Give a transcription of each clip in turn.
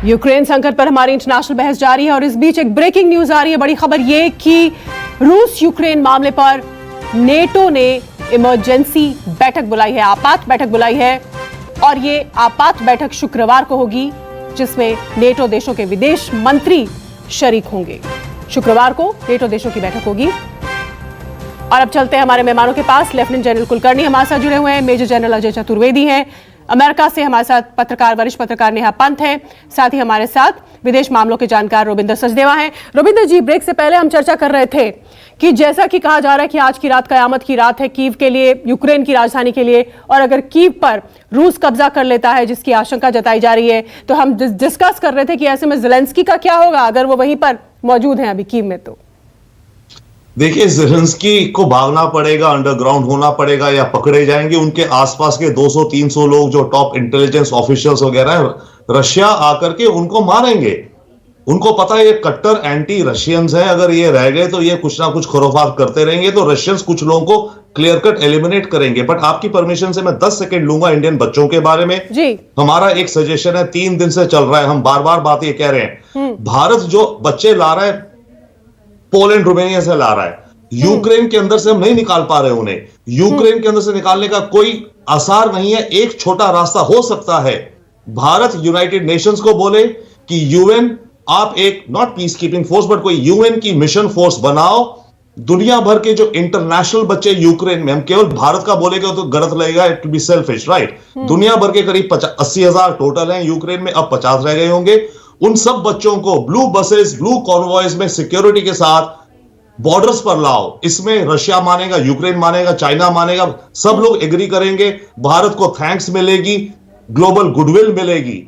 Ukraine संकट पर हमारी इंटरनेशनल बहस जारी है और इस बीच एक ब्रेकिंग न्यूज आ रही है। बड़ी खबर ये कि रूस यूक्रेन मामले पर नेटो ने इमरजेंसी बैठक बुलाई है, आपात बैठक बुलाई है और ये आपात बैठक शुक्रवार को होगी जिसमें नेटो देशों के विदेश मंत्री शरीक होंगे। शुक्रवार को नेटो देशों की बैठक होगी। और अब चलते हैं हमारे मेहमानों के पास। लेफ्टिनेंट जनरल कुलकर्णी हमारे साथ जुड़े हुए हैं, मेजर जनरल अजय चतुर्वेदी हैं, अमेरिका से हमारे साथ वरिष्ठ पत्रकार नेहा पंत हैं, साथ ही हमारे साथ विदेश मामलों के जानकार रोबिंदर सचदेवा हैं। रोबिंदर जी, ब्रेक से पहले हम चर्चा कर रहे थे कि जैसा कि कहा जा रहा है कि आज की रात कयामत की रात है कीव के लिए, यूक्रेन की राजधानी के लिए, और अगर कीव पर रूस कब्जा कर लेता है जिसकी आशंका जताई जा रही है, तो हम डिस्कस कर रहे थे कि ऐसे में ज़ेलेंस्की का क्या होगा अगर वो वहीं पर मौजूद है अभी कीव में। तो देखिए, ज़ेलेंस्की को भागना पड़ेगा, अंडरग्राउंड होना पड़ेगा या पकड़े जाएंगे। उनके आसपास के 200-300 लोग जो टॉप इंटेलिजेंस ऑफिशियल्स वगैरह है, रशिया आकर के उनको मारेंगे। उनको पता है ये कट्टर एंटी रशियंस हैं, अगर ये रह गए तो ये कुछ ना कुछ खुराफात करते रहेंगे, तो रशियंस कुछ लोगों को क्लियर कट एलिमिनेट करेंगे। बट आपकी परमिशन से मैं 10 सेकंड लूंगा इंडियन बच्चों के बारे में जी। हमारा एक सजेशन है, 3 दिन से चल रहा है, हम बार बार बात ये कह रहे हैं, भारत जो बच्चे ला रहा है पोलैंड रोमानिया से ला रहा है, यूक्रेन के अंदर से हम नहीं निकाल पा रहे उन्हें। यूक्रेन के अंदर से निकालने का कोई आसार नहीं है। एक छोटा रास्ता हो सकता है, भारत यूनाइटेड नेशंस को बोले कि यूएन, आप एक not peace keeping force but कोई यूएन की मिशन फोर्स बनाओ। दुनिया भर के जो इंटरनेशनल बच्चे यूक्रेन में, हम केवल भारत का बोलेंगे तो गलत लगेगा, it will be selfish, right. दुनिया भर के करीब 80,000 टोटल हैं यूक्रेन में, अब 50 रह गए होंगे। उन सब बच्चों को ब्लू बसेस, ब्लू कॉन्वॉयज में सिक्योरिटी के साथ बॉर्डर्स पर लाओ। इसमें रशिया मानेगा, यूक्रेन मानेगा, चाइना मानेगा, सब लोग एग्री करेंगे। भारत को थैंक्स मिलेगी, ग्लोबल गुडविल मिलेगी।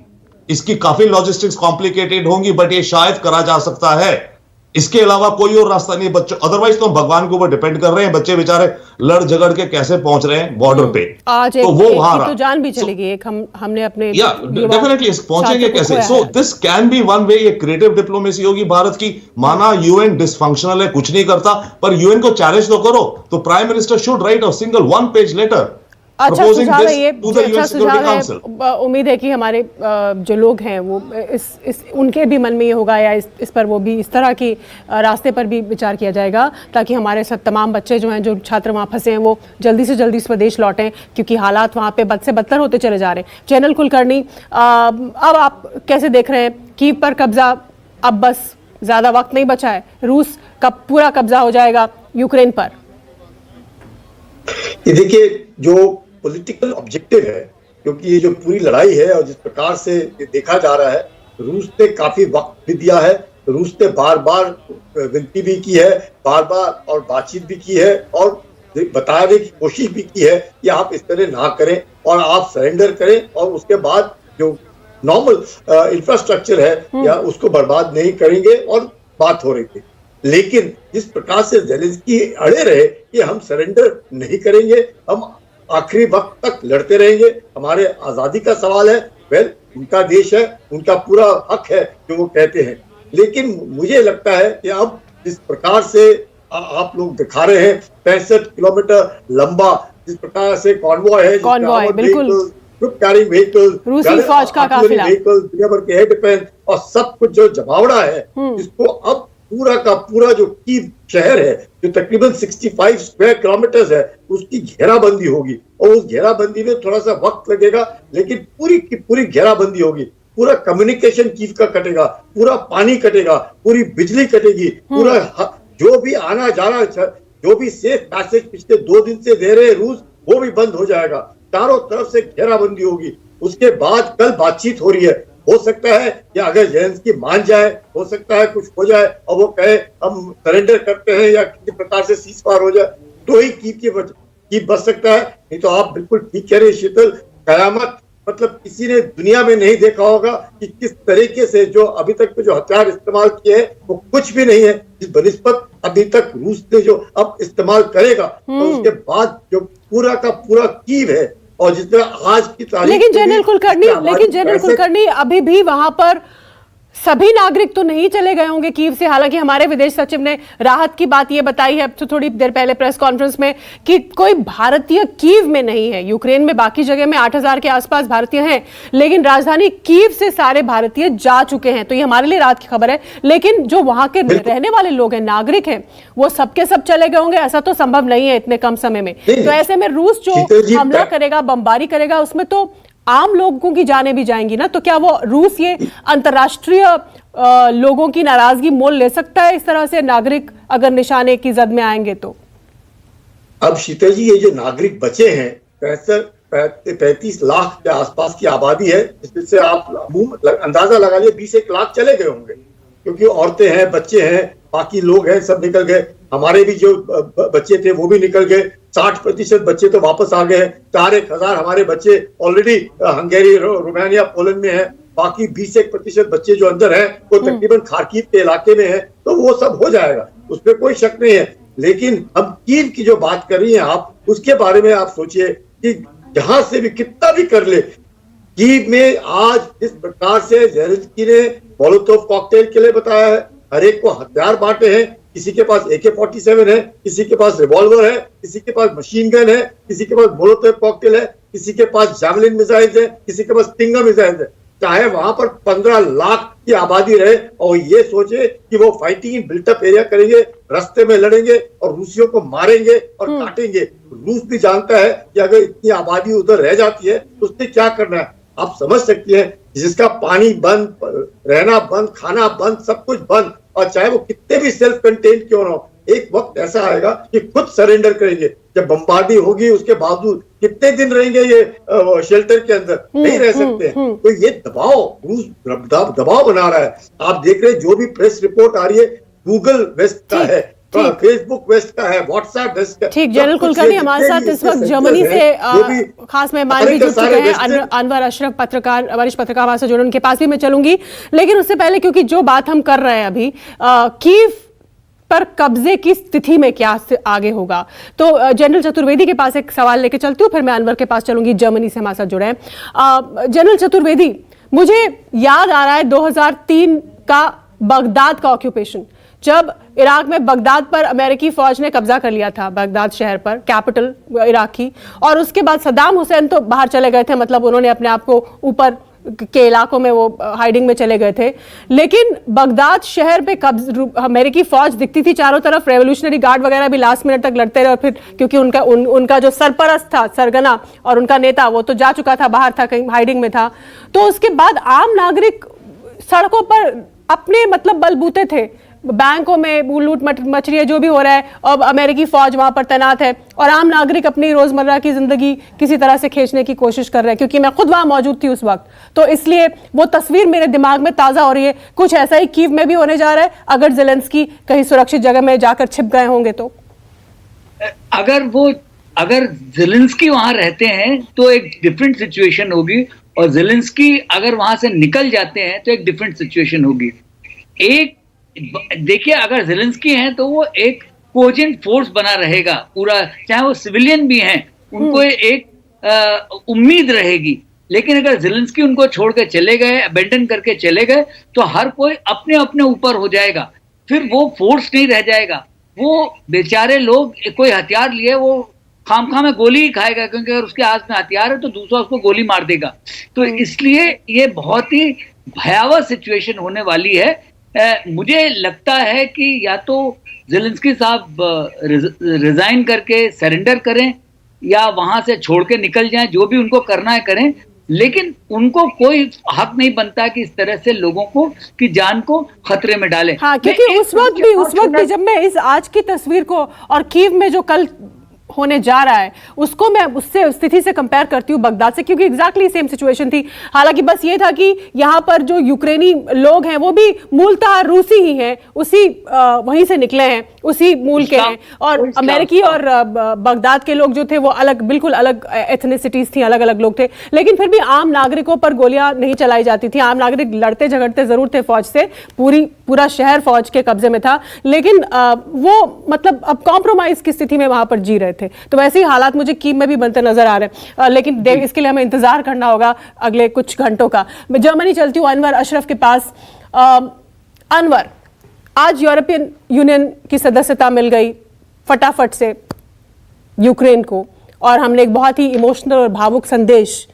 इसकी काफी लॉजिस्टिक्स कॉम्प्लिकेटेड होंगी बट ये शायद करा जा सकता है। इसके अलावा कोई और रास्ता नहीं बच्चों, अदरवाइज तो हम भगवान के ऊपर डिपेंड कर रहे हैं। बच्चे बेचारे लड़ झगड़ के कैसे पहुंच रहे हैं बॉर्डर पे, आज तो वो वहां तो जान भी चली गई। हमने अपने डेफिनेटली पहुंचेंगे कैसे। So this can be one way. ये क्रिएटिव डिप्लोमेसी होगी भारत की। माना यूएन डिसफंक्शनल है, कुछ नहीं करता, पर यूएन को चैलेंज तो करो। तो prime minister should write a single 1 page letter. अच्छा सुझाव है ये, अच्छा सुझाव है। उम्मीद है कि हमारे जो लोग हैं वो इस उनके भी मन में ये होगा या इस पर वो भी इस तरह की रास्ते पर भी विचार किया जाएगा ताकि हमारे सब तमाम बच्चे जो हैं, जो छात्र वहाँ फंसे हैं, वो जल्दी से जल्दी स्वदेश लौटें, क्योंकि हालात वहाँ पे बद से बदतर होते चले जा रहे हैं। जनरल कुलकर्णी, अब आप कैसे देख रहे हैं कीव पर कब्जा? अब बस ज़्यादा वक्त नहीं बचा है, रूस का पूरा कब्जा हो जाएगा यूक्रेन पर। ये देखिए, जो पॉलिटिकल ऑब्जेक्टिव है, क्योंकि ये जो पूरी लड़ाई है और जिस प्रकार से ये देखा जा रहा है, रूस ने काफी वक्त भी दिया है, रूस ने बार बार विनती भी की है, बार बार और बातचीत भी की है और बताने की कोशिश भी की है कि आप इस तरह ना करें और आप सरेंडर करें और उसके बाद जो नॉर्मल इंफ्रास्ट्रक्चर है या उसको बर्बाद नहीं करेंगे, और बात हो रही थी। लेकिन जिस प्रकार से ज़ेलेंस्की अड़े रहे कि हम सरेंडर नहीं करेंगे, हम आखिरी वक्त तक लड़ते रहेंगे, हमारे आजादी का सवाल है, वेल उनका देश है, उनका पूरा हक है जो वो कहते हैं। लेकिन मुझे लगता है कि अब जिस प्रकार से आप लोग दिखा रहे हैं, 65 किलोमीटर लंबा जिस प्रकार से कॉन्वॉय है, ग्रुप कैरिंग व्हीकल, रूसी फौज का काफिला, दुनिया भर के एयर डिफेंस और सब कुछ जो जमावड़ा है, जिसको अब पूरा का पूरा जो कीव शहर है, जो तकरीबन 65 स्क्वायर किलोमीटर है, उसकी घेराबंदी होगी। और उस घेराबंदी में थोड़ा सा वक्त लगेगा, लेकिन पूरी की पूरी घेराबंदी होगी। पूरा कम्युनिकेशन कीव का कटेगा, पूरा पानी कटेगा, पूरी बिजली कटेगी, पूरा जो भी आना जाना, जो भी सेफ पैसेज पिछले 2 दिन से दे रहे रूस, वो भी बंद हो जाएगा। चारों तरफ से घेराबंदी होगी। उसके बाद कल बातचीत हो रही है। हो सकता है कि अगर ज़ेलेंस्की मान जाए, हो सकता है कुछ हो जाए और वो कहे हम सरेंडर करते हैं या किसी प्रकार से सीज फायर हो जाए, तो ही कीव बच सकता है। नहीं तो आप बिल्कुल ठीक कह रहे हैं शीतल, कयामत मतलब किसी ने दुनिया में नहीं देखा होगा कि किस तरीके से जो अभी तक जो हथियार इस्तेमाल किए हैं वो कुछ भी नहीं है जिस बनिस्बत अभी तक रूस ने जो अब इस्तेमाल करेगा। तो उसके बाद जो पूरा का पूरा कीव है और जिस तरह आज की तारीख। लेकिन जनरल कुलकर्णी अभी भी वहां पर सभी नागरिक तो नहीं चले गए होंगे कीव से। हालांकि हमारे विदेश सचिव ने राहत की बात यह बताई है तो थोड़ी देर पहले प्रेस कॉन्फ्रेंस में कि कोई भारतीय कीव में नहीं है। यूक्रेन में बाकी जगह में 8,000 के आसपास भारतीय हैं, लेकिन राजधानी कीव से सारे भारतीय जा चुके हैं। तो ये हमारे लिए राहत की खबर है। लेकिन जो वहां के रहने वाले लोग हैं, नागरिक हैं, वो सबके सब चले गए होंगे? ऐसा तो संभव नहीं है इतने कम समय में। तो ऐसे में रूस जो हमला करेगा, बमबारी करेगा, उसमें तो आम लोगों की जानें भी जाएंगी ना। तो क्या वो रूस ये अंतर्राष्ट्रीय लोगों की नाराजगी मोल ले सकता है इस तरह से, नागरिक अगर निशाने की जद में आएंगे तो? अब शीतल जी, ये जो नागरिक बचे हैं 35 लाख के आसपास की आबादी है, जिससे आप अंदाजा लगा लिए 20-1 लाख चले गए होंगे, क्योंकि औरतें हैं, बच्चे हैं, बाकी लोग हैं, सब निकल गए। हमारे भी जो बच्चे थे वो भी निकल गए। 60% बच्चे तो वापस आ गए हैं। 4,000 हमारे बच्चे ऑलरेडी हंगेरी, रोमानिया, पोलैंड में है। बाकी 20-1% बच्चे जो अंदर हैं वो तकरीबन खार्किव के इलाके में है। तो वो सब हो जाएगा, उसमें कोई शक नहीं है। लेकिन हम कीव की जो बात कर रही हैं आप, उसके बारे में आप सोचिए कि जहां से भी कितना भी कर ले, कीव में आज जिस प्रकार से ज़ेलेंस्की ने मोलोटोव कॉकटेल के लिए बताया है, हर एक को हथियार बांटे हैं। किसी के पास AK-47 है, किसी के पास रिवॉल्वर है, किसी के पास मशीन गन है, किसी के पास मोलोटोव कॉकटेल है, किसी के पास जैवलिन मिसाइल्स है, किसी के पास स्टिंगर मिसाइल्स है। चाहे वहां पर 15 लाख की आबादी रहे और ये सोचे कि वो फाइटिंग इन बिल्टअप एरिया करेंगे, रास्ते में लड़ेंगे और रूसियों को मारेंगे और काटेंगे। रूस भी जानता है कि अगर इतनी आबादी उधर रह जाती है तो उसने क्या करना है। आप समझ सकती हैं, जिसका पानी बंद, रहना बंद, खाना बंद, सब कुछ बंद, और चाहे वो कितने भी सेल्फ कंटेन्ड क्यों ना हो, एक वक्त ऐसा आएगा कि खुद सरेंडर करेंगे। जब बमबार्डी होगी उसके बावजूद कितने दिन रहेंगे ये शेल्टर के अंदर? नहीं रह सकते। तो ये दबाव, रूस दबाव बना रहा है। आप देख रहे हैं जो भी प्रेस रिपोर्ट आ रही है, गूगल वेस्ट का है, फेसबुक वेस्ट का है, व्हाट्सएप वेस्ट का। ठीक, जनरल कुलकर्णी हमारे साथ इस वक्त जर्मनी से खास मेहमान भी जुड़ चुके हैं। अनवर अशरफ पत्रकार, वरिष्ठ पत्रकार हमारे साथ जुड़े, उनके पास भी मैं चलूंगी। लेकिन उससे पहले, क्योंकि जो बात हम कर रहे हैं अभी, कीव पर कब्जे की स्थिति में क्या आगे होगा, तो जनरल चतुर्वेदी के पास एक सवाल लेके चलती हूँ, फिर मैं अनवर के पास चलूंगी, जर्मनी से हमारे साथ जुड़े हैं। जनरल चतुर्वेदी, मुझे याद आ रहा है 2003 का बगदाद का ऑक्यूपेशन, जब इराक में बगदाद पर अमेरिकी फौज ने कब्जा कर लिया था, बगदाद शहर पर, कैपिटल इराक की। और उसके बाद सद्दाम हुसैन तो बाहर चले गए थे, मतलब उन्होंने अपने आप को ऊपर के इलाकों में वो हाइडिंग में चले गए थे। लेकिन बगदाद शहर पे अमेरिकी फौज दिखती थी चारों तरफ, रेवोल्यूशनरी गार्ड वगैरह भी लास्ट मिनट तक लड़ते रहे। और फिर क्योंकि उनका जो सरपरस्त था, सरगना, और उनका नेता, वो तो जा चुका था, बाहर था, कहीं हाइडिंग में था। तो उसके बाद आम नागरिक सड़कों पर अपने मतलब बलबूते थे, बैंकों में लूट मचरी जो भी हो रहा है, अब अमेरिकी फौज वहां पर तैनात है, और आम नागरिक अपनी रोजमर्रा की जिंदगी किसी तरह से खींचने की कोशिश कर रहे हैं। क्योंकि मैं खुद वहां मौजूद थी उस वक्त, तो इसलिए वो तस्वीर मेरे दिमाग में ताजा हो रही है। कुछ ऐसा ही कीव में भी होने जा रहा है, अगर ज़ेलेंस्की कहीं सुरक्षित जगह में जाकर छिप गए होंगे तो? अगर ज़ेलेंस्की वहां रहते हैं तो एक डिफरेंट सिचुएशन होगी, और ज़ेलेंस्की अगर वहां से निकल जाते हैं तो एक डिफरेंट सिचुएशन होगी। एक देखिए, अगर ज़ेलेंस्की हैं तो वो एक कोजेंट फोर्स बना रहेगा पूरा, चाहे वो सिविलियन भी हैं, उनको एक उम्मीद रहेगी। लेकिन अगर ज़ेलेंस्की उनको छोड़ के चले गए, अबेंडन करके चले गए, तो हर कोई अपने अपने ऊपर हो जाएगा, फिर वो फोर्स नहीं रह जाएगा। वो बेचारे लोग, कोई हथियार लिए वो खामखा में गोली ही खाएगा, क्योंकि अगर उसके हाथ में हथियार है तो दूसरा उसको गोली मार देगा। तो इसलिए ये बहुत ही भयावह सिचुएशन होने वाली है। मुझे लगता है कि या तो ज़ेलेंस्की साहब रिजाइन करके सरेंडर करें, या वहां से छोड़ के निकल जाएं, जो भी उनको करना है करें। लेकिन उनको कोई हक नहीं बनता कि इस तरह से लोगों को की जान को खतरे में डालें। हाँ, क्योंकि उस वक्त भी जब मैं इस आज की तस्वीर को और कीव में जो कल होने जा रहा है उसको मैं उससे स्थिति से कंपेयर करती हूँ बगदाद से, क्योंकि एग्जैक्टली सेम सिचुएशन थी। हालांकि बस ये था कि यहाँ पर जो यूक्रेनी लोग हैं वो भी मूलतः रूसी ही हैं, उसी वहीं से निकले हैं, उसी मूल के हैं। और अमेरिकी और बगदाद के लोग जो थे वो अलग, बिल्कुल अलग एथनिसिटीज थी, अलग अलग लोग थे। लेकिन फिर भी आम नागरिकों पर गोलियां नहीं चलाई जाती थी। आम नागरिक लड़ते झगड़ते जरूर थे फौज से, पूरा शहर फौज के कब्जे में था, लेकिन वो मतलब अब कॉम्प्रोमाइज की स्थिति में वहां पर जी रहे थे। थे। तो वैसे ही हालात मुझे कीव में भी बनते नजर आ रहे हैं, लेकिन इसके लिए हमें इंतजार करना होगा अगले कुछ घंटों का। मैं जर्मनी चलती हूँ अनवर अशरफ के पास। अनवर, आज यूरोपियन यूनियन की सदस्यता मिल गई फटाफट से यूक्रेन को, और हमने एक बहुत ही इमोशनल और भावुक संदेश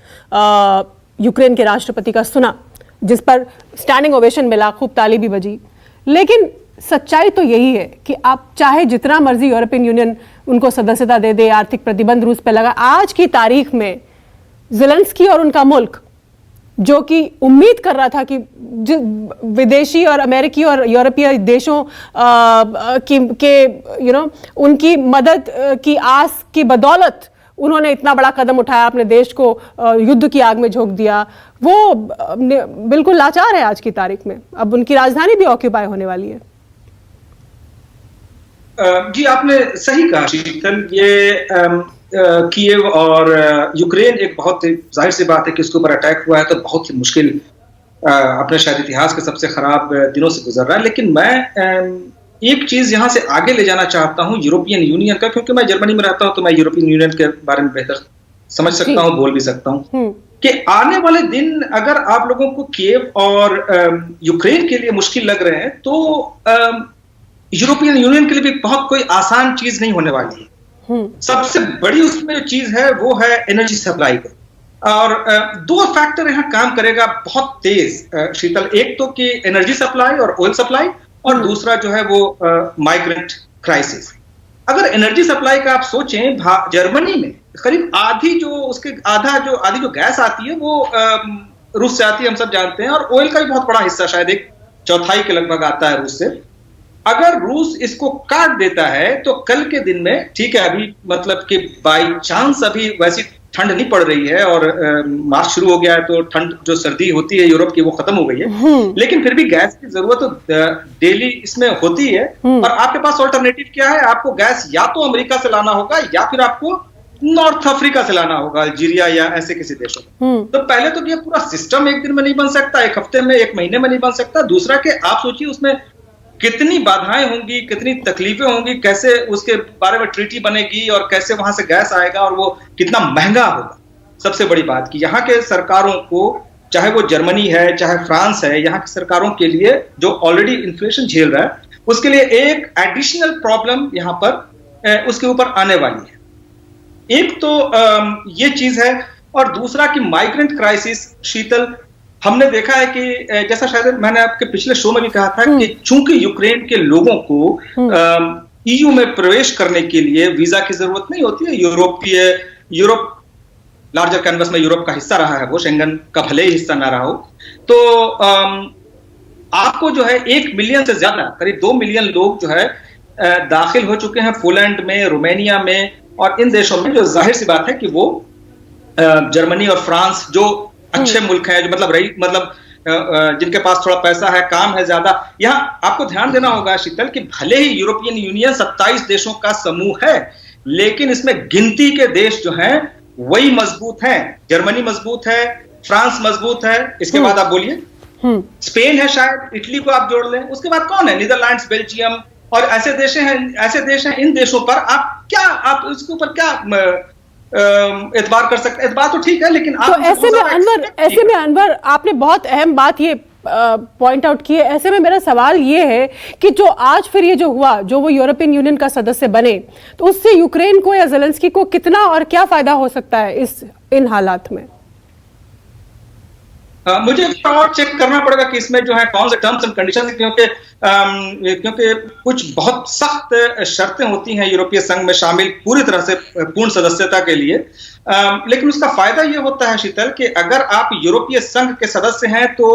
यूक्रेन के राष्ट्रपति का सुना, जिस पर स्टैंडिंग ओवेशन मिला, खूब ताली भी बजी। लेकिन सच्चाई तो यही है कि आप चाहे जितना मर्जी यूरोपियन यूनियन उनको सदस्यता दे दे, आर्थिक प्रतिबंध रूस पे लगा, आज की तारीख में ज़ेलेंस्की और उनका मुल्क, जो कि उम्मीद कर रहा था कि विदेशी और अमेरिकी और यूरोपीय देशों उनकी मदद की आस की बदौलत उन्होंने इतना बड़ा कदम उठाया, अपने देश को युद्ध की आग में झोंक दिया, वो बिल्कुल लाचार है आज की तारीख में। अब उनकी राजधानी भी ऑक्यूपाई होने वाली है। जी, आपने सही कहा शीतल। ये कीव और यूक्रेन एक बहुत जाहिर सी बात है कि इसके ऊपर अटैक हुआ है तो बहुत ही मुश्किल, अपने शायद इतिहास के सबसे खराब दिनों से गुजर रहा है। लेकिन मैं एक चीज यहां से आगे ले जाना चाहता हूं यूरोपियन यूनियन का, क्योंकि मैं जर्मनी में रहता हूं तो मैं यूरोपियन यूनियन के बारे में बेहतर समझ सकता हूं, बोल भी सकता हूं कि आने वाले दिन अगर आप लोगों को कीव और यूक्रेन के लिए मुश्किल लग रहे हैं तो यूरोपियन यूनियन के लिए भी बहुत कोई आसान चीज नहीं होने वाली है। सबसे बड़ी उसमें जो चीज है वो है एनर्जी सप्लाई का, और दो फैक्टर यहाँ काम करेगा बहुत तेज शीतल। एक तो कि एनर्जी सप्लाई और ऑयल सप्लाई, और दूसरा जो है वो माइग्रेंट क्राइसिस। अगर एनर्जी सप्लाई का आप सोचें, जर्मनी में करीब आधी जो गैस आती है वो रूस से आती है, हम सब जानते हैं, और ऑयल का भी बहुत बड़ा हिस्सा, शायद 1/4 के लगभग आता है रूस से। अगर रूस इसको काट देता है तो कल के दिन में, ठीक है अभी मतलब कि बाई चांस अभी वैसी ठंड नहीं पड़ रही है और मार्च शुरू हो गया है तो ठंड जो सर्दी होती है यूरोप की वो खत्म हो गई है, लेकिन फिर भी गैस की जरूरत तो डेली इसमें होती है। और आपके पास ऑल्टरनेटिव क्या है? आपको गैस या तो अमेरिका से लाना होगा या फिर आपको नॉर्थ अफ्रीका से लाना होगा, अल्जीरिया या ऐसे किसी देशों में। तो पहले तो ये पूरा सिस्टम एक दिन में नहीं बन सकता, एक हफ्ते में, एक महीने में नहीं बन सकता। दूसरा कि आप सोचिए उसमें कितनी बाधाएं होंगी, कितनी तकलीफें होंगी, कैसे उसके बारे में ट्रीटी बनेगी और कैसे वहां से गैस आएगा और वो कितना महंगा होगा। सबसे बड़ी बात कि यहाँ के सरकारों को, चाहे वो जर्मनी है चाहे फ्रांस है, यहाँ की सरकारों के लिए जो ऑलरेडी इन्फ्लेशन झेल रहा है उसके लिए एक एडिशनल प्रॉब्लम यहाँ पर उसके ऊपर आने वाली है। एक तो ये चीज है, और दूसरा कि माइग्रेंट क्राइसिस शीतल, हमने देखा है कि जैसा शायद मैंने आपके पिछले शो में भी कहा था कि चूंकि यूक्रेन के लोगों को ईयू में प्रवेश करने के लिए वीजा की जरूरत नहीं होती है। यूरोप लार्जर कैनवस में यूरोप का हिस्सा रहा है, वो शेंगन का भले ही हिस्सा ना रहा हो, तो आपको जो है 1 मिलियन से ज्यादा, करीब 2 मिलियन लोग जो है दाखिल हो चुके हैं पोलैंड में, रोमानिया में और इन देशों में, जो जाहिर सी बात है कि वो जर्मनी और फ्रांस जो अच्छे मुल्क हैं, जो मतलब जिनके पास थोड़ा पैसा है, काम है ज्यादा। यहाँ आपको ध्यान देना होगा शीतल कि भले ही यूरोपियन यूनियन 27 देशों का समूह है, लेकिन इसमें गिनती के देश जो हैं वही मजबूत हैं। जर्मनी मजबूत है, फ्रांस मजबूत है, इसके बाद आप बोलिए स्पेन है, शायद इटली को आप जोड़ लें, उसके बाद कौन है? नीदरलैंड्स, बेल्जियम और ऐसे देश हैं। इन देशों पर आप इसके ऊपर क्या एतबार कर सकते हैं? एतबार तो ठीक है, लेकिन आप तो ऐसे में अनवर आपने बहुत अहम बात ये पॉइंट आउट की है। ऐसे में मेरा सवाल ये है कि जो आज फिर ये जो हुआ, जो वो यूरोपियन यूनियन का सदस्य बने, तो उससे यूक्रेन को या ज़ेलेंस्की को कितना और क्या फायदा हो सकता है इन हालात में? मुझे और चेक करना पड़ेगा कि इसमें जो है कौन से टर्म्स एंड कंडीशंस, क्योंकि कुछ बहुत सख्त शर्तें होती हैं यूरोपीय संघ में शामिल पूरी तरह से पूर्ण सदस्यता के लिए। लेकिन उसका फायदा ये होता है शीतल कि अगर आप यूरोपीय संघ के सदस्य हैं तो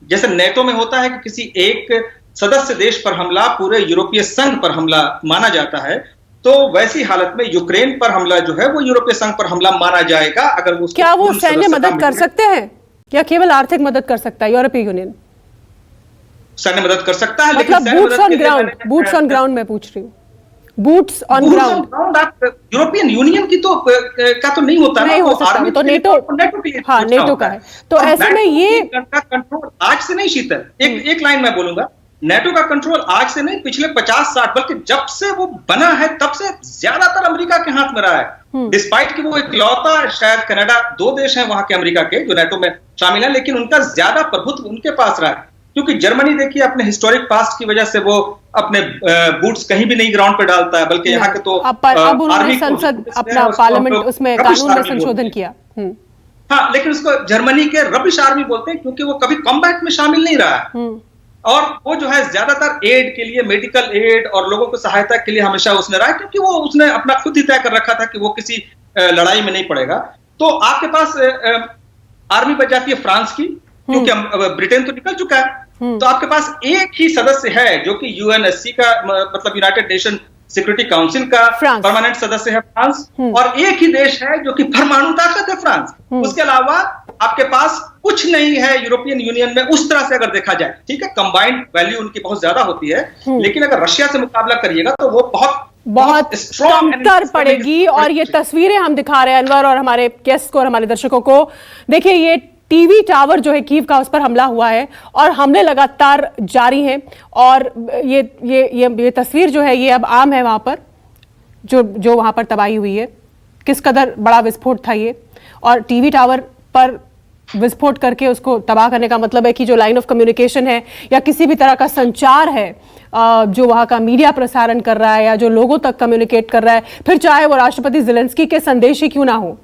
जैसे नेटो में होता है कि किसी एक सदस्य देश पर हमला पूरे यूरोपीय संघ पर हमला माना जाता है, तो वैसी हालत में यूक्रेन पर हमला जो है वो यूरोपीय संघ पर हमला माना जाएगा। अगर वो क्या वो सैन्य मदद कर सकते हैं या केवल आर्थिक मदद कर सकता है यूरोपीय यूनियन? सैन्य मदद कर सकता है, मतलब बूट्स ऑन ग्राउंड मैं पूछ रही हूँ, boots on ground European union की तो नहीं होता, नहीं हो सकता, तो नेटो का है। तो ऐसे में ये कंट्रोल आज से नहीं शीतल, एक लाइन मैं बोलूंगा, नेटो का कंट्रोल आज से नहीं, पिछले 50-60 बल्कि जब से वो बना है तब से ज्यादातर अमेरिका के हाथ में रहा है। डिस्पाइट कि वो इकलौता शायद कनाडा, 2 देश हैं वहां के अमेरिका के जो नेटो में शामिल है, लेकिन उनका ज्यादा प्रभुत्व उनके पास रहा है। क्योंकि जर्मनी देखिए अपने हिस्टोरिक पास्ट की वजह से वो अपने बूट्स कहीं भी नहीं ग्राउंड पे डालता है, बल्कि यहाँ के तो अब उन्होंने संसद अपना पार्लियामेंट उसमें कानून में संशोधन किया। हाँ, लेकिन उसको जर्मनी के रबिश आर्मी बोलते हैं क्योंकि वो कभी कॉम्बैट में शामिल नहीं रहा है। और वो जो है ज्यादातर एड के लिए, मेडिकल एड और लोगों को सहायता के लिए हमेशा उसने रहा, क्योंकि वो उसने अपना खुद ही तय कर रखा था कि वो किसी लड़ाई में नहीं पड़ेगा। तो आपके पास आर्मी बच जाती है फ्रांस की, क्योंकि ब्रिटेन तो निकल चुका है। तो आपके पास एक ही सदस्य है जो कि यूएनएससी का मतलब यूनाइटेड नेशन सिक्योरिटी काउंसिल का परमानेंट सदस्य है फ्रांस, और एक ही देश है जो कि परमाणु ताकत है फ्रांस। उसके अलावा आपके पास कुछ नहीं है यूरोपियन यूनियन में उस तरह से अगर देखा जाए। ठीक है, कंबाइंड वैल्यू उनकी बहुत ज्यादा होती है, लेकिन अगर रशिया से मुकाबला करिएगा तो वो बहुत कमतर पड़ेगी। और ये तस्वीरें हम दिखा रहे हैं अनवर और हमारे गेस्ट को और हमारे दर्शकों को। देखिए, ये टीवी टावर जो है कीव का, उस पर हमला हुआ है और हमले लगातार जारी हैं। और ये तस्वीर जो है ये अब आम है वहां पर, जो वहां पर तबाही हुई है। किस कदर बड़ा विस्फोट था ये, और टीवी टावर पर विस्फोट करके उसको तबाह करने का मतलब है कि जो लाइन ऑफ कम्युनिकेशन है या किसी भी तरह का संचार है जो वहाँ का मीडिया प्रसारण कर रहा है या जो लोगों तक कम्युनिकेट कर रहा है, फिर चाहे वो राष्ट्रपति ज़ेलेंस्की के संदेश ही क्यों ना हो,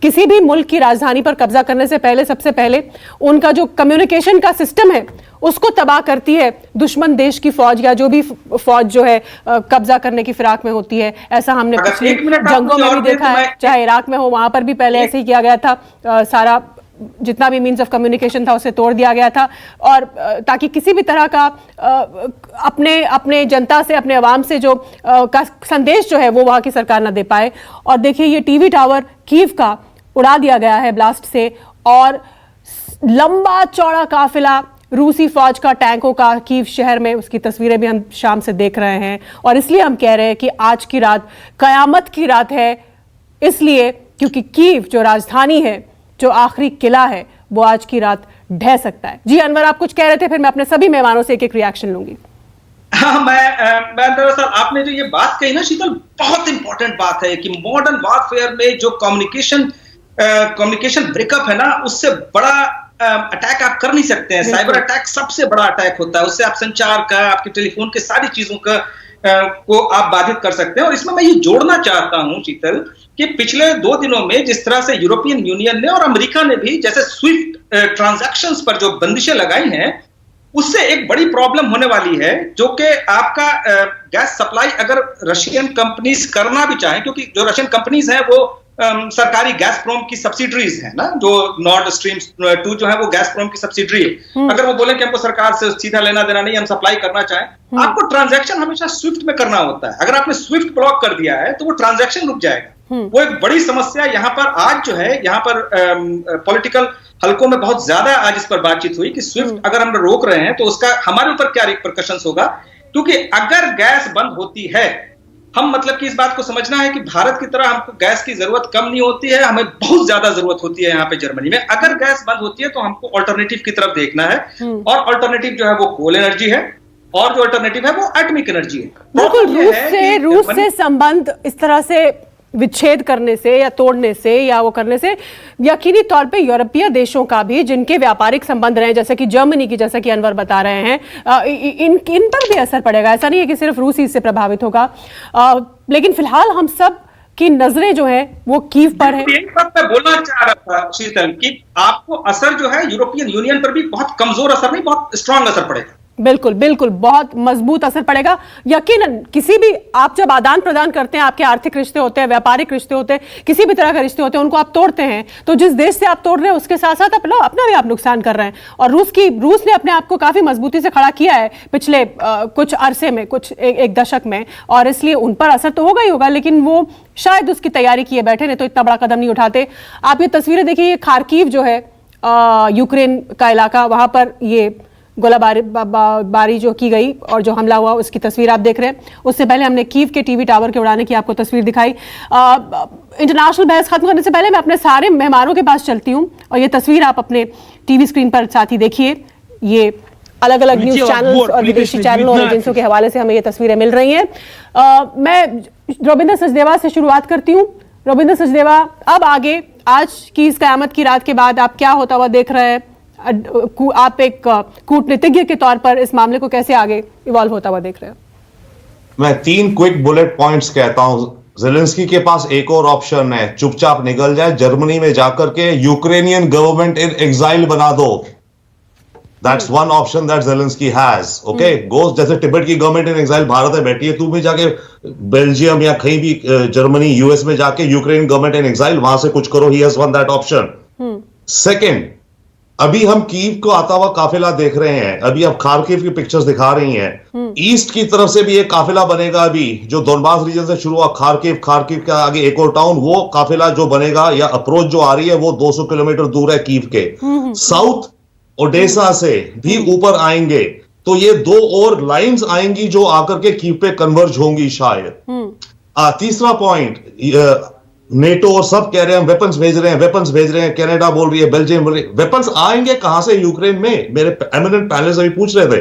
किसी भी मुल्क की राजधानी पर कब्जा करने से पहले सबसे पहले उनका जो कम्युनिकेशन का सिस्टम है उसको तबाह करती है दुश्मन देश की फौज या जो भी फौज जो है कब्जा करने की फिराक में होती है। ऐसा हमने पिछली जंगों में भी देखा है, चाहे इराक में हो, वहां पर भी पहले ऐसे ही किया गया था। सारा जितना भी मीन्स ऑफ कम्युनिकेशन था उसे तोड़ दिया गया था, और ताकि किसी भी तरह का अपने जनता से, अपने अवाम से जो का संदेश जो है वो वहाँ की सरकार ना दे पाए। और देखिए, ये टीवी टावर कीव का उड़ा दिया गया है ब्लास्ट से, और लंबा चौड़ा काफिला रूसी फौज का, टैंकों का कीव शहर में, उसकी तस्वीरें भी हम शाम से देख रहे हैं। और इसलिए हम कह रहे हैं कि आज की रात कयामत की रात है, इसलिए क्योंकि कीव जो राजधानी है, जो आखिरी किला है, वो आज की रात ढह सकता है। जी अनवर, आप कुछ कह रहे थे, फिर मैं अपने सभी मेहमानों से एक एक रिएक्शन लूंगी। हाँ, मैं दरअसल आपने जो ये बात कही ना शीतल, बहुत इंपॉर्टेंट बात है कि मॉडर्न वॉरफेयर में जो कम्युनिकेशन ब्रेकअप है ना, उससे बड़ा अटैक आप कर नहीं सकते हैं। साइबर अटैक सबसे बड़ा अटैक होता है, उससे आप संचार का, आपके टेलीफोन के सारी चीजों का को आप बाधित कर सकते हैं। और इसमें मैं ये जोड़ना चाहता हूं शीतल कि पिछले 2 दिनों में जिस तरह से यूरोपियन यूनियन ने और अमेरिका ने भी जैसे स्विफ्ट ट्रांजैक्शंस पर जो बंदिशें लगाई हैं, उससे एक बड़ी प्रॉब्लम होने वाली है, जो कि आपका गैस सप्लाई अगर रशियन कंपनीज करना भी चाहें, क्योंकि जो रशियन कंपनीज हैं वो सरकारी गैसप्रोम की सब्सिडरीज है ना, जो नॉर्ड स्ट्रीम 2 जो है वो गैसप्रोम की सब्सिडरी है। अगर वो बोले कि हमको सरकार से सीधा लेना देना नहीं, हम सप्लाई करना चाहें, आपको ट्रांजैक्शन हमेशा स्विफ्ट में करना होता है। अगर आपने स्विफ्ट ब्लॉक कर दिया है तो वो ट्रांजैक्शन रुक जाएगा। वो एक बड़ी समस्या यहाँ पर आज जो है, यहाँ पर पॉलिटिकल हलकों में बहुत ज्यादा आज इस पर बातचीत हुई कि स्विफ्ट अगर हम रोक रहे हैं तो उसका हमारे ऊपर क्या रिपरकशंस होगा। क्योंकि अगर गैस बंद होती है, हम मतलब कि इस बात को समझना है कि भारत की तरह हमको गैस की जरूरत कम नहीं होती है, हमें बहुत ज्यादा जरूरत होती है। यहाँ पे जर्मनी में अगर गैस बंद होती है तो हमको ऑल्टरनेटिव की तरफ देखना है, और ऑल्टरनेटिव जो है वो कोल एनर्जी है, और जो अल्टरनेटिव है वो एटॉमिक एनर्जी है। बिल्कुल, रूस से संबंध इस तरह से विच्छेद करने से या तोड़ने से या वो करने से यकीनी तौर पे यूरोपीय देशों का भी, जिनके व्यापारिक संबंध रहे, जैसे कि जर्मनी की, जैसा कि अनवर बता रहे हैं, इन पर भी असर पड़ेगा। ऐसा नहीं है कि सिर्फ रूस इससे प्रभावित होगा, लेकिन फिलहाल हम सब की नजरें जो है वो कीव पर है। एक बात मैं बोलना चाह रहा था शीतल कि आपको असर जो है यूरोपियन यूनियन पर भी बहुत कमजोर असर नहीं, बहुत स्ट्रांग असर पड़ेगा। बिल्कुल बिल्कुल, बहुत मजबूत असर पड़ेगा यकीनन। किसी भी, आप जब आदान प्रदान करते हैं, आपके आर्थिक रिश्ते होते हैं, व्यापारिक रिश्ते होते हैं, किसी भी तरह के रिश्ते होते हैं, उनको आप तोड़ते हैं, तो जिस देश से आप तोड़ रहे हैं उसके साथ साथ अपना भी आप नुकसान कर रहे हैं। और रूस ने अपने आप को काफी मजबूती से खड़ा किया है पिछले कुछ अरसे में, कुछ एक दशक में, और इसलिए उन पर असर तो होगा ही होगा, लेकिन वो शायद उसकी तैयारी किए बैठे नहीं तो इतना बड़ा कदम नहीं उठाते। आप ये तस्वीरें देखिए, ये खार्किव जो है यूक्रेन का इलाका, वहां पर ये गोलाबारी जो की गई और जो हमला हुआ उसकी तस्वीर आप देख रहे हैं। उससे पहले हमने कीव के टीवी टावर के उड़ाने की आपको तस्वीर दिखाई। इंटरनेशनल बहस खत्म करने से पहले मैं अपने सारे मेहमानों के पास चलती हूँ, और ये तस्वीर आप अपने टीवी स्क्रीन पर साथ ही देखिए। ये अलग अलग न्यूज चैनल्स और विदेशी चैनलों और एजेंसियों के हवाले से हमें ये तस्वीरें मिल रही हैं। मैं रविंद्र सचदेवा से शुरुआत करती हूँ। रविंद्र सचदेवा, अब आगे आज की इस कयामत की रात के बाद आप क्या होता हुआ देख रहे हैं? आप एक कूटनीतिज्ञ के तौर पर इस मामले को कैसे आगे इवॉल्व होता हुआ देख रहे हैं? मैं 3 क्विक बुलेट पॉइंट्स कहता हूं। ज़ेलेंस्की के पास एक और ऑप्शन है, चुपचाप निकल जाए, जर्मनी में जाकर के यूक्रेनियन गवर्नमेंट इन एग्जाइल बना दो। That's one option that Zelensky has. Okay, go, जैसे तिब्बत की गवर्नमेंट इन एग्जाइल भारत में बैठी है, तू भी जाके बेल्जियम या कहीं भी जर्मनी यूएस में जाके यूक्रेन गवर्नमेंट इन एग्जाइल वहां से कुछ करो। He has one that option. Second, अभी हम कीव को आता हुआ काफिला देख रहे हैं, अभी अब खार्किव की पिक्चर्स दिखा रही हैं। ईस्ट की तरफ से भी एक काफिला बनेगा, अभी जो दोनबास रीजन से शुरू हुआ खार्किव के आगे एक और टाउन, वो काफिला जो बनेगा या अप्रोच जो आ रही है वो 200 किलोमीटर दूर है कीव के। साउथ ओडेसा से भी ऊपर आएंगे, तो ये 2 और लाइंस आएंगी जो आकर के कीव पे कन्वर्ज होंगी शायद। तीसरा पॉइंट, नेटो और सब कह रहे हैं वेपन्स भेज रहे हैं, कनाडा बोल रही है, बेल्जियम बोल रही है। वेपन्स आएंगे कहां से यूक्रेन में? मेरे एमिनेंट पैनलिस्ट अभी पूछ रहे थे।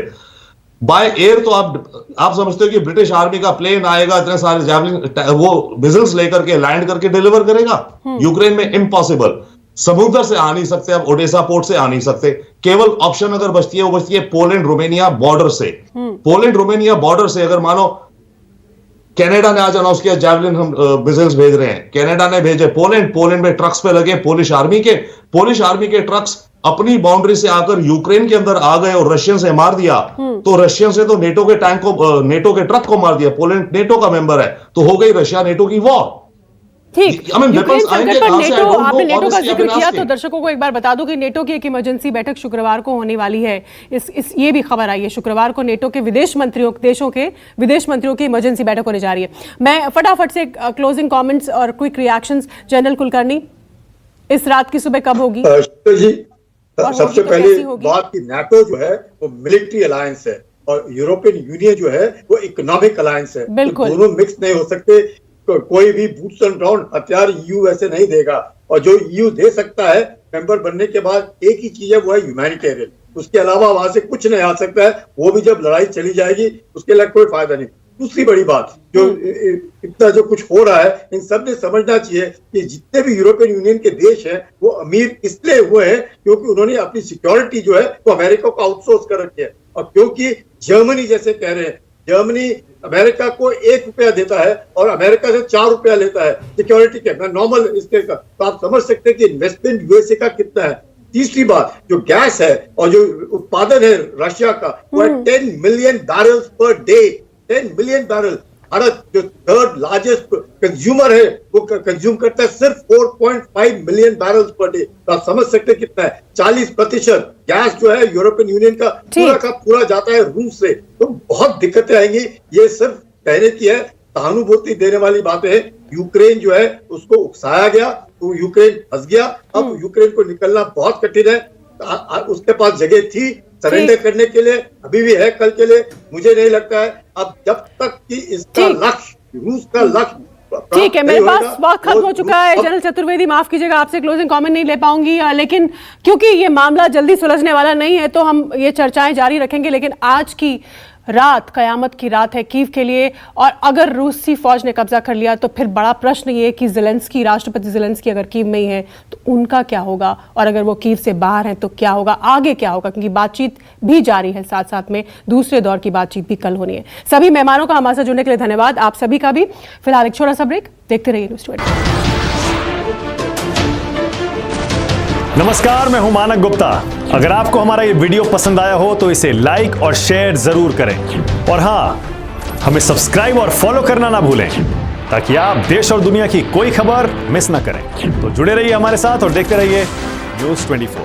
बाय एयर तो आप समझते हो कि ब्रिटिश आर्मी का प्लेन आएगा, इतने सारे जैवलिन वो मिसाइल्स लेकर के लैंड करके डिलीवर करेगा यूक्रेन में? इम्पॉसिबल। समुद्र से आ नहीं सकते, अब ओडेसा पोर्ट से आ नहीं सकते। केवल ऑप्शन अगर बचती है वो बचती है पोलैंड रोमानिया बॉर्डर से। पोलैंड रोमानिया बॉर्डर से अगर मानो कनाडा ने आज अनाउंस किया जैवलिन हम मिसाइल्स भेज रहे हैं, कनाडा ने भेजे पोलैंड में ट्रक्स पे लगे पोलिश आर्मी के ट्रक्स अपनी बाउंड्री से आकर यूक्रेन के अंदर आ गए और रशियन से मार दिया, तो रशियन से तो नेटो के टैंक को, नेटो के ट्रक को मार दिया। पोलैंड नेटो का मेंबर है, तो हो गई रशिया नेटो की वॉर। ठीक, यूक्रेन संकट पर नेटो, आपने नेटो का जिक्र किया तो दर्शकों को एक बार बता दूं कि नेटो की एक इमरजेंसी बैठक शुक्रवार को होने वाली है। ये भी खबर आई है, शुक्रवार को नेटो के देशों के विदेश मंत्रियों की इमरजेंसी बैठक होने जा रही है। मैं फटाफट से क्लोजिंग कमेंट्स और क्विक रिएक्शंस, जनरल कुलकर्णी, इस रात की सुबह कब होगी? जी, सबसे पहले बात की नेटो जो है वो मिलिट्री अलायंस है और यूरोपियन यूनियन जो है वो इकोनॉमिक अलायंस है। बिल्कुल, दोनों मिक्स नहीं हो सकते। कोई भी बूट्स ऑन ग्राउंड हथियार ईयू ऐसे नहीं देगा, और जो ईयू दे सकता है मेंबर बनने के बाद एक ही चीज है, वो है ह्यूमैनिटेरियन। उसके अलावा वहां से कुछ नहीं आ सकता है, वो भी जब लड़ाई चली जाएगी उसके लिए कोई फायदा नहीं। दूसरी बड़ी बात, जो इतना जो कुछ हो रहा है, इन सब ने समझना चाहिए कि जितने भी यूरोपियन यूनियन के देश हैं वो अमीर इसलिए हुए हैं क्योंकि उन्होंने अपनी सिक्योरिटी जो है वो अमेरिका को आउटसोर्स कर रखी है। और क्योंकि जर्मनी जैसे कह रहे हैं, जर्मनी अमेरिका को 1 रुपया देता है और अमेरिका से 4 रुपया लेता है सिक्योरिटी के, मैं नॉर्मल इसके का, तो आप समझ सकते हैं कि इन्वेस्टमेंट यूएसए का कितना है। तीसरी बात, जो गैस है और जो उत्पादन है रशिया का, वो है 10 million barrels per day. 10 million barrel. Bharat जो 3rd लार्जेस्ट कंज्यूमर है वो कंज्यूम करता है सिर्फ 4.5 मिलियन बैरल्स पर डे। तो आप समझ सकते हैं कितना है। 40% गैस जो है यूरोपियन यूनियन का पूरा जाता है रूस से। तो बहुत दिक्कतें आएंगी। ये सिर्फ कहने की है, सहानुभूति देने वाली बातें हैं। यूक्रेन जो है उसको उकसाया गया, तो यूक्रेन फंस गया। अब यूक्रेन को निकलना बहुत कठिन है। उसके पास जगह थी सरेंडर करने के लिए, अभी भी है कल के लिए। मुझे नहीं लगता है अब जब तक कि इसका लक्ष्य, रूस का लक्ष्य। ठीक है, मेरे पास वक्त खत्म हो चुका है। जनरल चतुर्वेदी, माफ कीजिएगा, आपसे क्लोजिंग कमेंट नहीं ले पाऊंगी, लेकिन क्योंकि ये मामला जल्दी सुलझने वाला नहीं है तो हम ये चर्चाएं जारी रखेंगे। लेकिन आज की रात कयामत की रात है कीव के लिए, और अगर रूसी फौज ने कब्जा कर लिया तो फिर बड़ा प्रश्न ये कि ज़ेलेंस्की, राष्ट्रपति ज़ेलेंस्की अगर कीव में ही है तो उनका क्या होगा, और अगर वो कीव से बाहर हैं तो क्या होगा, आगे क्या होगा, क्योंकि बातचीत भी जारी है, साथ साथ में दूसरे दौर की बातचीत भी कल होनी है। सभी मेहमानों का हमारे साथ जुड़ने के लिए धन्यवाद, आप सभी का भी। फिलहाल एक छोटा सा ब्रेक, देखते रहिए न्यूज़ 24। नमस्कार, मैं हूं मानक गुप्ता। अगर आपको हमारा ये वीडियो पसंद आया हो तो इसे लाइक और शेयर जरूर करें, और हां, हमें सब्सक्राइब और फॉलो करना ना भूलें ताकि आप देश और दुनिया की कोई खबर मिस ना करें। तो जुड़े रहिए हमारे साथ और देखते रहिए न्यूज़ 24।